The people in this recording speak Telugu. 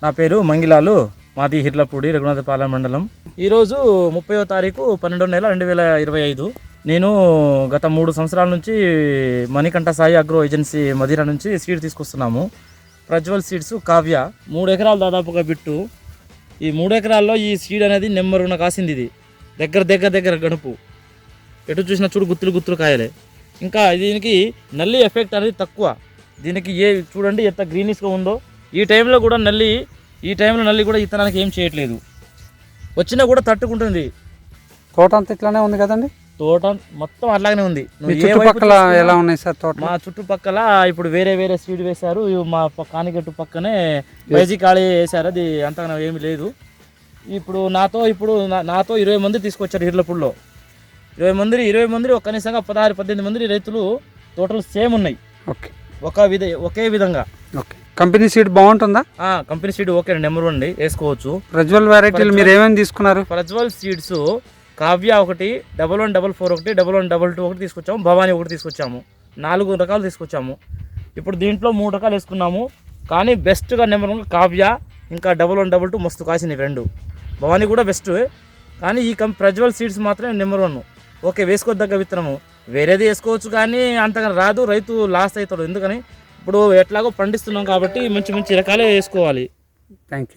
నా పేరు మంగిలాలు, మాది హిర్లపూడి, రఘునాథపాలెం మండలం. ఈరోజు 30వ తారీఖు 12వ నెల 2025. నేను గత 3 సంవత్సరాల నుంచి మణికంఠ సాయి అగ్రో ఏజెన్సీ మదిర నుంచి సీడ్ తీసుకొస్తున్నాము. ప్రజ్వల్ సీడ్స్ కావ్య 3 ఎకరాలు దాదాపుగా బిట్టు. ఈ 3 ఎకరాల్లో ఈ సీడ్ అనేది నెంబరున కాసింది. ఇది దగ్గర గడుపు, ఎటు చూసినా చూడు గుత్తులు కాయలే. ఇంకా దీనికి నల్లి ఎఫెక్ట్ అనేది తక్కువ. దీనికి చూడండి ఎంత గ్రీనిష్గా ఉందో. ఈ టైంలో నల్లి కూడా ఇతనానికి ఏం చేయట్లేదు, వచ్చినా కూడా తట్టుకుంటుంది. తోట అంతా ఇట్లానే ఉంది కదండి? తోట మొత్తం అట్లాగనే ఉంది. చుట్టుపక్కల ఎలా ఉన్నాయి సార్ తోట? మా చుట్టుపక్కల ఇప్పుడు వేరే సీడ్ వేశారు. మా కానిగట్టు పక్కనే బైజీ ఖాళీ వేశారు, అది అంతగా ఏమి లేదు. ఇప్పుడు నాతో 20 మంది తీసుకొచ్చారు. హిర్లపూడిలో 20 మంది ఒక కనీసంగా 16-18 మంది రైతులు తోటలు సేమ్ ఉన్నాయి. ఓకే, ఒకే విధంగా. ఓకే, కంపెనీ సీడ్ బాగుంటుందా? కంపెనీ సీడ్ ఓకే, నెంబర్ 1 అండి, వేసుకోవచ్చు. ప్రజ్వల్ వెరైటీలు మీరు ఏమేమి తీసుకున్నారు? ప్రజ్వల్ సీడ్స్ కావ్య 1, 1144 1, 1122 1 తీసుకొచ్చాము. భవానీ 1 తీసుకొచ్చాము. 4 రకాలు తీసుకొచ్చాము. ఇప్పుడు దీంట్లో 3 రకాలు వేసుకున్నాము. కానీ బెస్ట్గా నెంబర్ 1 కావ్య, ఇంకా 1122 మస్తు కాసింది. 2 భవానీ కూడా బెస్ట్. కానీ ఈ ప్రజ్వల్ సీడ్స్ మాత్రమే నెంబర్ 1. ఓకే, వేసుకోదగ్గ విత్తనము. వేరేది వేసుకోవచ్చు కానీ అంతగా రాదు, రైతు లాస్ అవుతాడు. ఎందుకని ఇప్పుడు ఎట్లాగో పండిస్తున్నాం కాబట్టి మంచి రకాలే వేసుకోవాలి. Thank you.